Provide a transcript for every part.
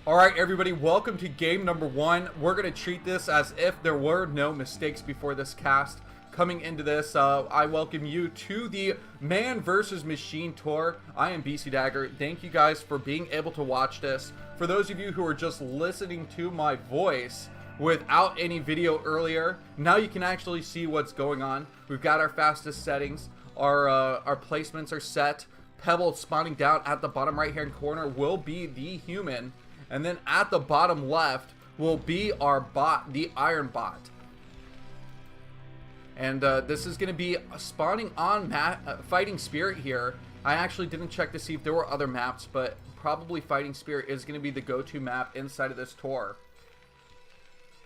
Alright everybody, welcome to game number 1. We're going to treat this as if there were no mistakes before this cast. Coming into this, I welcome you to the Man vs. Machine tour. I am BisuDagger. Thank you guys for being able to watch this. For those of you who are just listening to my voice without any video earlier, now you can actually see what's going on. We've got our fastest settings. Our placements are set. Pebble spawning down at the bottom right hand corner will be the human. And then at the bottom left will be our bot, the IronBot. And this is going to be spawning on Fighting Spirit here. I actually didn't check to see if there were other maps, but probably Fighting Spirit is going to be the go-to map inside of this tour.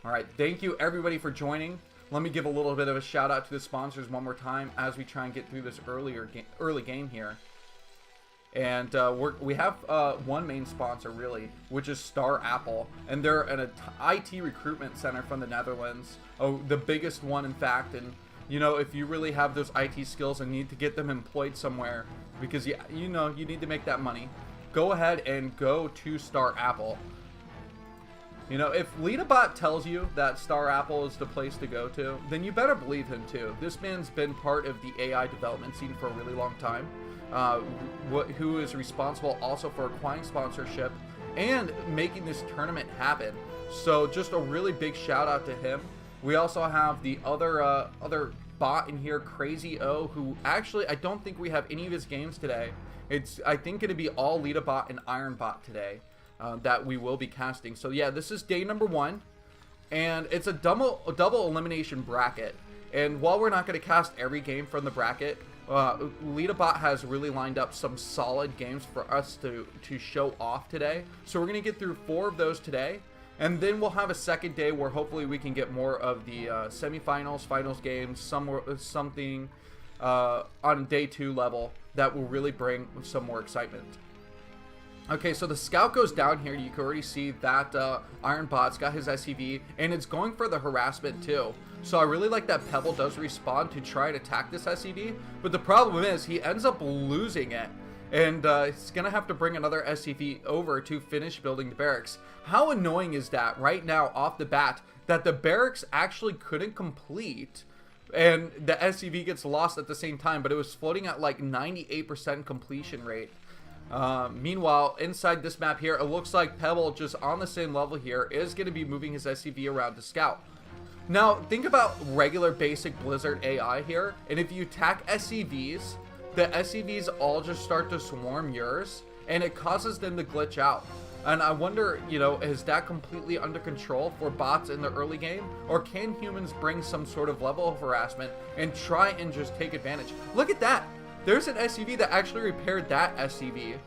Alright, thank you everybody for joining. Let me give a little bit of a shout out to the sponsors one more time as we try and get through this early game here. And we have one main sponsor really, which is Star Apple, and they're an IT recruitment center from the Netherlands. Oh, the biggest one in fact. And you know, if you really have those IT skills and need to get them employed somewhere, because you know you need to make that money, go ahead and go to Star Apple. You know, if LeaderBot tells you that Star Apple is the place to go to, then you better believe him too. This man's been part of the AI development scene for a really long time. Who is responsible also for acquiring sponsorship and making this tournament happen. So just a really big shout out to him. We also have the other bot in here, Crazy O, who actually I don't think we have any of his games today. It's I think going to be all LeaderBot and IronBot today that we will be casting. So yeah, this is day number 1, and it's a double elimination bracket. And while we're not going to cast every game from the bracket, LeaderBot has really lined up some solid games for us to show off today. So we're going to get through 4 of those today. And then we'll have a second day where hopefully we can get more of the semifinals, finals games, something on day 2 level that will really bring some more excitement. Okay, so the scout goes down here. You can already see that IronBot's got his SCV, and it's going for the harassment too. So I really like that Pebble does respond to try and attack this SCV, but the problem is he ends up losing it, and he's gonna have to bring another SCV over to finish building the barracks. How annoying is that right now off the bat, that the barracks actually couldn't complete and the SCV gets lost at the same time, but it was floating at like 98% completion rate. Meanwhile, inside this map here, it looks like Pebble, just on the same level here, is going to be moving his SCV around to scout. Now, think about regular basic Blizzard AI here, and if you attack SCVs, the SCVs all just start to swarm yours, and it causes them to glitch out. And I wonder, you know, is that completely under control for bots in the early game, or can humans bring some sort of level of harassment and try and just take advantage? Look at that! There's an SCV that actually repaired that SCV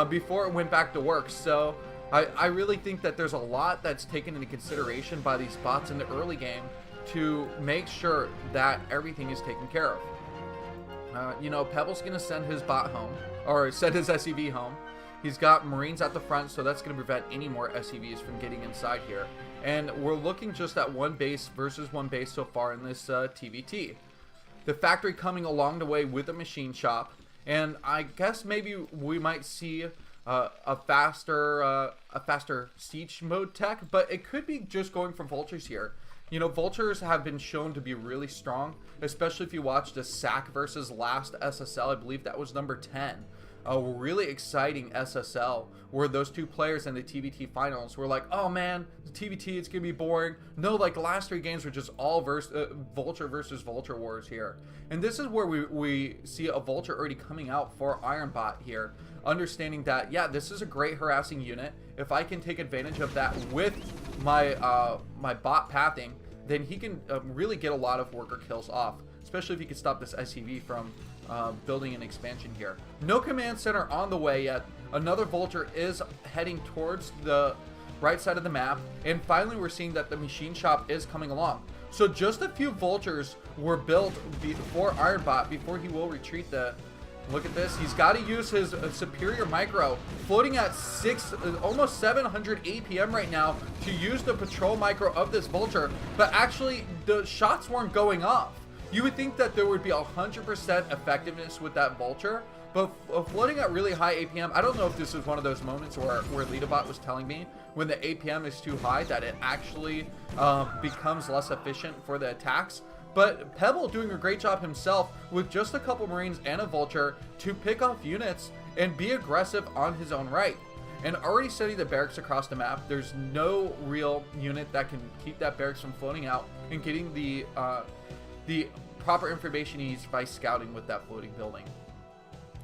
before it went back to work. So I really think that there's a lot that's taken into consideration by these bots in the early game to make sure that everything is taken care of. You know, Pebble's going to send his bot home, or send his SCV home. He's got Marines at the front, so that's going to prevent any more SCVs from getting inside here. And we're looking just at 1 base versus 1 base so far in this TVT. The factory coming along the way with a machine shop, and I guess maybe we might see a faster siege mode tech, but it could be just going for vultures here. You know, vultures have been shown to be really strong, especially if you watch the SAC versus last SSL. I believe that was number 10. A really exciting SSL where those 2 players in the TVT finals were like, oh man, the TVT, it's gonna be boring. No, like the last 3 games were just all vulture versus vulture wars here. And this is where we see a vulture already coming out for IronBot here, understanding that, yeah, this is a great harassing unit. If I can take advantage of that with my my bot pathing, then he can really get a lot of worker kills off, especially if he can stop this SCV from building an expansion here. No command center on the way yet. Another vulture is heading towards the right side of the map, and finally we're seeing that the machine shop is coming along. So just a few vultures were built for IronBot before he will retreat. Look at this, he's got to use his superior micro, floating at almost 700 APM right now to use the patrol micro of this vulture, but actually the shots weren't going off. You would think that there would be 100% effectiveness with that Vulture, but floating at really high APM, I don't know if this is one of those moments where LeaderBot was telling me when the APM is too high that it actually becomes less efficient for the attacks. But Pebble doing a great job himself with just a couple Marines and a Vulture to pick off units and be aggressive on his own right. And already setting the barracks across the map, there's no real unit that can keep that barracks from floating out and getting the proper information he needs by scouting with that floating building.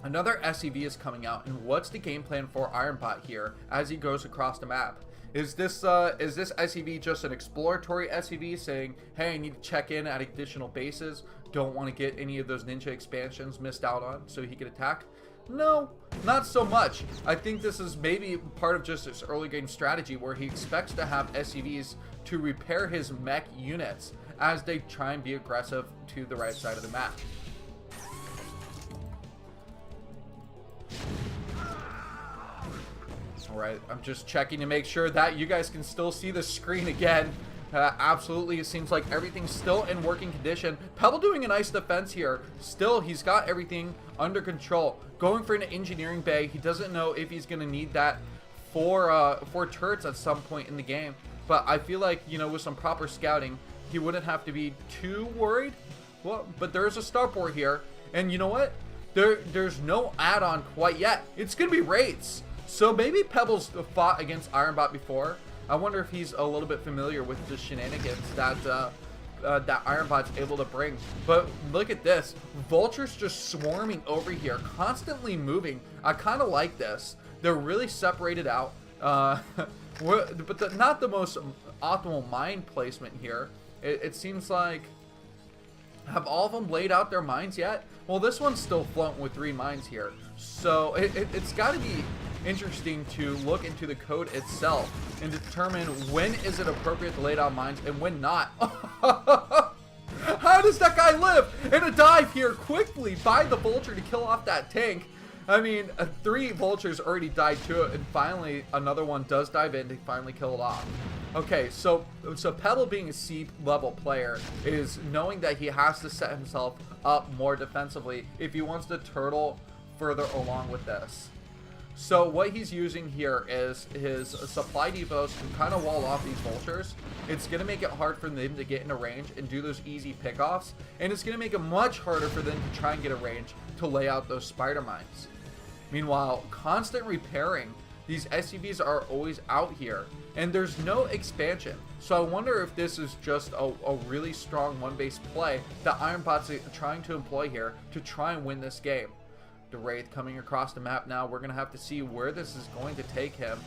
Another SCV is coming out, and what's the game plan for IronBot here as he goes across the map? Is this SCV just an exploratory SCV saying, hey, I need to check in at additional bases, don't want to get any of those ninja expansions missed out on so he can attack? No, not so much. I think this is maybe part of just his early game strategy where he expects to have SCVs to repair his mech units as they try and be aggressive to the right side of the map. Alright, I'm just checking to make sure that you guys can still see the screen again. Absolutely, it seems like everything's still in working condition. Pebble doing a nice defense here. Still, he's got everything under control. Going for an engineering bay. He doesn't know if he's going to need that for turrets at some point in the game. But I feel like, you know, with some proper scouting, he wouldn't have to be too worried. Well, but there's a starport here. And you know what? There's no add-on quite yet. It's going to be raids. So maybe Pebble's fought against IronBot before. I wonder if he's a little bit familiar with the shenanigans that IronBot's able to bring. But look at this. Vulture's just swarming over here, constantly moving. I kind of like this. They're really separated out. But not the most optimal mine placement here. It seems like... Have all of them laid out their mines yet? Well, this one's still floating with 3 mines here. So it's got to be interesting to look into the code itself and determine when is it appropriate to lay down mines and when not. How does that guy live? And a dive here quickly by the Vulture to kill off that tank. I mean, 3 Vultures already died to it, and finally another one does dive in to finally kill it off. Okay, so Pebble, being a C-level player, is knowing that he has to set himself up more defensively if he wants to turtle further along with this. So what he's using here is his supply depots to kind of wall off these Vultures. It's going to make it hard for them to get into range and do those easy pickoffs, and it's going to make it much harder for them to try and get a range to lay out those spider mines. Meanwhile, constant repairing, these SCVs are always out here, and there's no expansion. So I wonder if this is just a really strong one-base play that IronBot's trying to employ here to try and win this game. The Wraith coming across the map now. We're going to have to see where this is going to take him.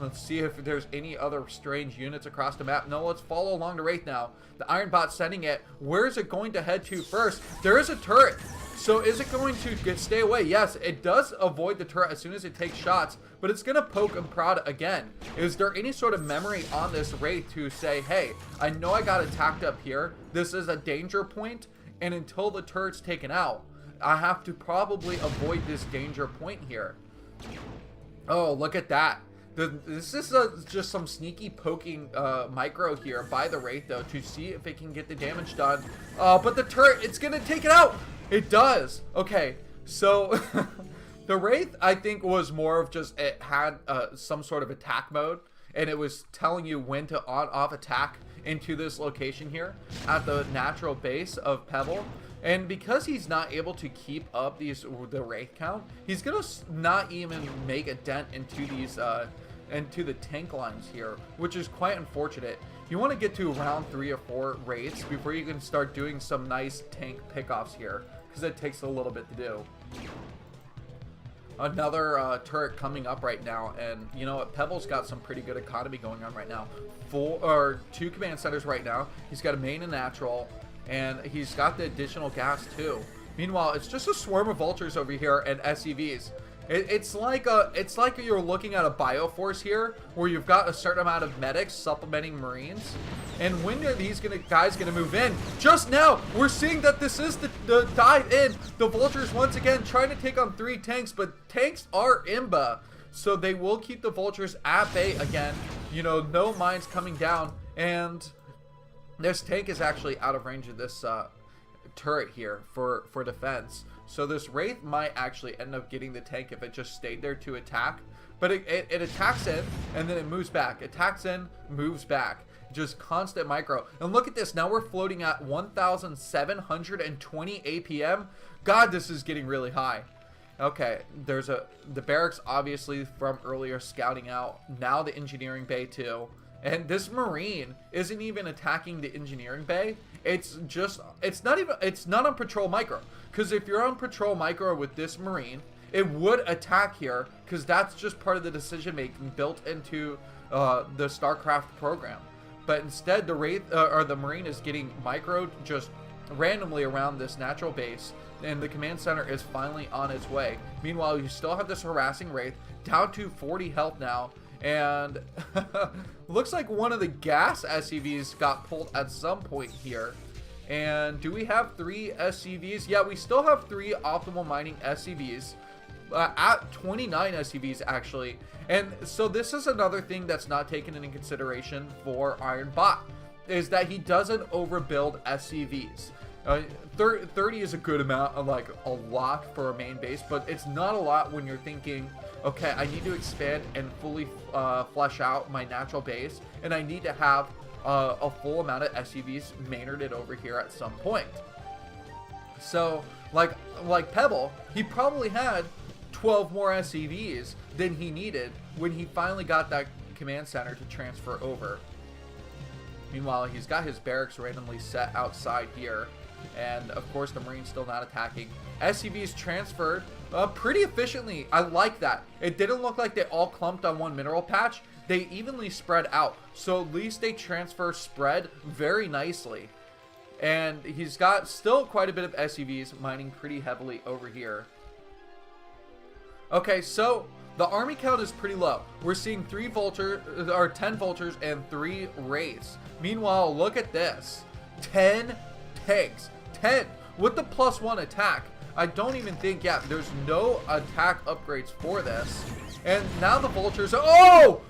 Let's see if there's any other strange units across the map. No, let's follow along the Wraith now. The IronBot sending it. Where is it going to head to first? There is a turret. So is it going to stay away? Yes, it does avoid the turret as soon as it takes shots, but it's going to poke and prod again. Is there any sort of memory on this Wraith to say, hey, I know I got attacked up here. This is a danger point, and until the turret's taken out, I have to probably avoid this danger point here. Oh, look at that. This is just some sneaky poking micro here by the Wraith, though, to see if it can get the damage done. But the turret, it's going to take it out. It does. Okay, so the Wraith, I think, was more of just, it had some sort of attack mode, and it was telling you when to on-off attack into this location here at the natural base of Pebble. And because he's not able to keep up the Wraith count, he's gonna not even make a dent into these into the tank lines here, which is quite unfortunate. You want to get to around 3 or 4 Wraiths before you can start doing some nice tank pickoffs here, because it takes a little bit to do. Another turret coming up right now, and you know what, Pebble's got some pretty good economy going on right now. 2 command centers right now. He's got a main and natural, and he's got the additional gas too. Meanwhile, it's just a swarm of Vultures over here and SCVs. It's like you're looking at a Bioforce here, where you've got a certain amount of medics supplementing Marines. And when are these guys gonna move in? Just now, we're seeing that this is the dive in. The Vultures once again trying to take on 3 tanks, but tanks are imba, so they will keep the Vultures at bay again. You know, no mines coming down, and this tank is actually out of range of this turret here for defense. So this Wraith might actually end up getting the tank if it just stayed there to attack. But it attacks in, and then it moves back. Attacks in, moves back. Just constant micro. And look at this. Now we're floating at 1,720 APM. God, this is getting really high. Okay, there's the barracks obviously from earlier scouting out. Now the engineering bay too. And this Marine isn't even attacking the engineering bay. It's not on patrol micro. Because if you're on patrol micro with this Marine, it would attack here, because that's just part of the decision making built into the StarCraft program. But instead, the Wraith or the Marine is getting microed just randomly around this natural base, and the command center is finally on its way. Meanwhile, you still have this harassing Wraith down to 40 health now, and looks like one of the gas SCVs got pulled at some point here. And do we have 3 SCVs? Yeah, we still have 3 optimal mining SCVs. At 29 SCVs actually. And so this is another thing that's not taken into consideration for IronBot, is that he doesn't overbuild SCVs. 30 is a good amount, like a lot for a main base, but it's not a lot when you're thinking, okay, I need to expand and fully flesh out my natural base, and I need to have a full amount of SCVs mainerded over here at some point. So like Pebble, he probably had 12 more SCVs than he needed when he finally got that command center to transfer over. Meanwhile, he's got his barracks randomly set outside here, and of course the Marine's still not attacking. SCVs transferred pretty efficiently. I like that. It didn't look like they all clumped on one mineral patch. They evenly spread out, so at least they transfer spread very nicely. And he's got still quite a bit of SCVs mining pretty heavily over here. Okay, so the army count is pretty low. We're seeing 10 vultures and 3 wraiths. Meanwhile, look at this. 10 tanks. 10 with the +1 attack. I don't even think, yeah, there's no attack upgrades for this. And now the vultures are, oh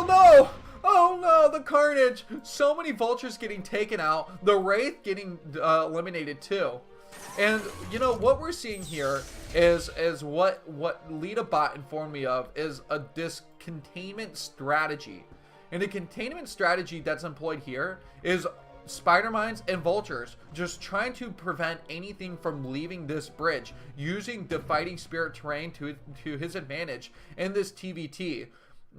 no! Oh no, the carnage. So many vultures getting taken out. The wraith getting eliminated too. And you know what we're seeing here is what LeaderBot informed me of is this containment strategy. And the containment strategy that's employed here is spider mines and vultures just trying to prevent anything from leaving this bridge, using the fighting spirit terrain to his advantage in this TVT.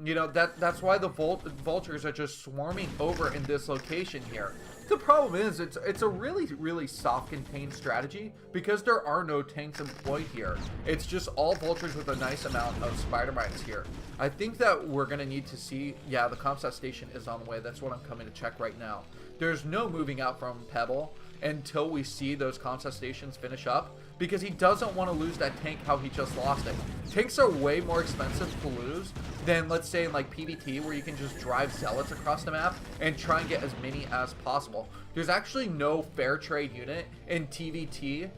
You know, that's why the vultures are just swarming over in this location here. The problem is it's a really soft contained strategy because there are no tanks employed here. It's just all vultures with a nice amount of spider mines here. I think that we're gonna need to see, yeah, the Comsat station is on the way. That's what I'm coming to check right now. There's no moving out from Pebble until we see those Comsat stations finish up, because he doesn't want to lose that tank how he just lost it. Tanks are way more expensive to lose than, let's say, in like PvT, where you can just drive zealots across the map and try and get as many as possible. There's actually no fair trade unit in TvT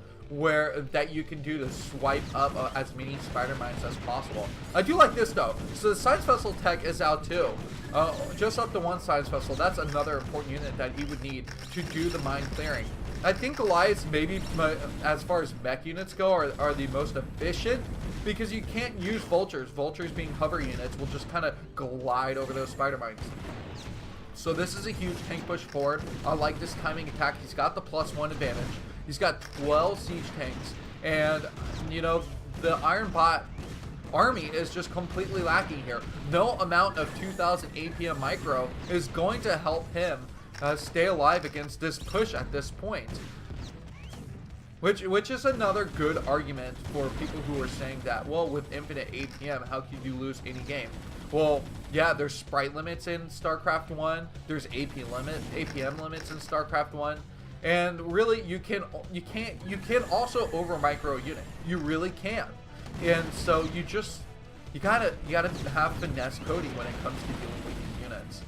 that you can do to swipe up as many spider mines as possible. I do like this though. So the Science Vessel tech is out too. Just up to 1 Science Vessel. That's another important unit that he would need to do the mine clearing. I think Goliaths, maybe as far as mech units go, are the most efficient, because you can't use vultures. Vultures being hover units will just kind of glide over those spider mines. So this is a huge tank push forward. I like this timing attack. He's got the +1 advantage. He's got 12 siege tanks, and you know, the IronBot army is just completely lacking here. No amount of 2000 APM micro is going to help him stay alive against this push at this point. Which is another good argument for people who are saying that, well, with infinite APM, how could you lose any game? Well, yeah, there's sprite limits in StarCraft 1. There's APM limits in StarCraft 1. And really, you can also over micro a unit. You really can. And so you gotta have finesse coding when it comes to dealing with these units.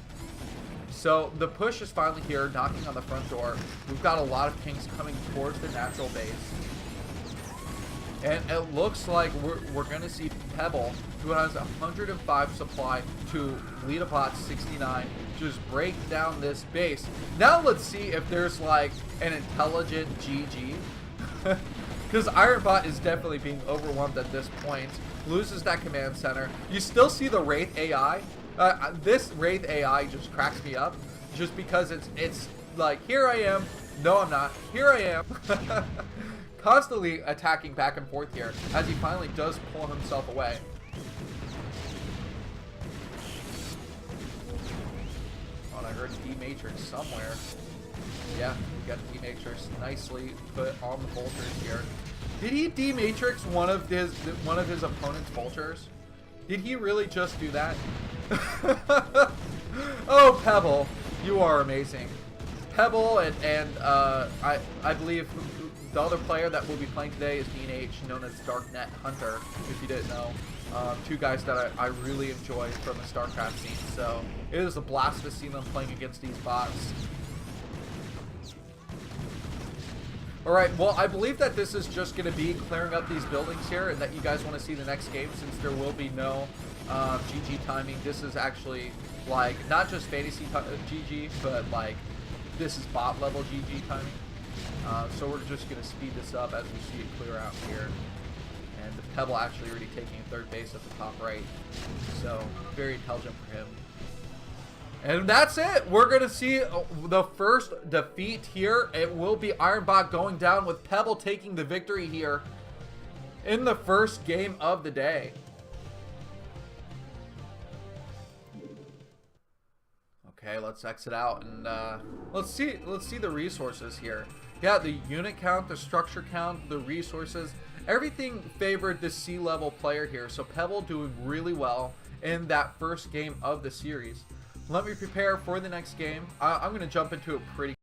So the push is finally here, knocking on the front door. We've got a lot of tanks coming towards the natural base. And it looks like we're going to see Pebble, who has 105 supply, to BisuDagger 69, just break down this base. Now let's see if there's like an intelligent GG. Because IronBot is definitely being overwhelmed at this point. Loses that command center. You still see the Wraith AI. This Wraith AI just cracks me up. Just because it's like, here I am. No, I'm not. Here I am. Constantly attacking back and forth here as he finally does pull himself away. Oh, I heard D-Matrix somewhere. Yeah, we got D-Matrix nicely put on the vultures here. Did he D-Matrix one of his opponent's vultures? Did he really just do that? Oh, Pebble, you are amazing. Pebble and I believe the other player that we'll be playing today is D&H, known as Darknet Hunter, if you didn't know. Two guys that I really enjoy from the StarCraft scene, so it is a blast to see them playing against these bots. Alright, well, I believe that this is just going to be clearing up these buildings here, and that you guys want to see the next game, since there will be no GG timing. This is actually, like, not just fantasy GG, but, like, this is bot level GG timing. So we're just going to speed this up as we see it clear out here. And the Pebble actually already taking third base at the top right. So very intelligent for him. And that's it. We're going to see the first defeat here. It will be IronBot going down with Pebble taking the victory here in the first game of the day. Okay, let's exit out and let's see the resources here. Yeah, the unit count, the structure count, the resources, everything favored the C-level player here. So Pebble doing really well in that first game of the series. Let me prepare for the next game. I'm going to jump into it pretty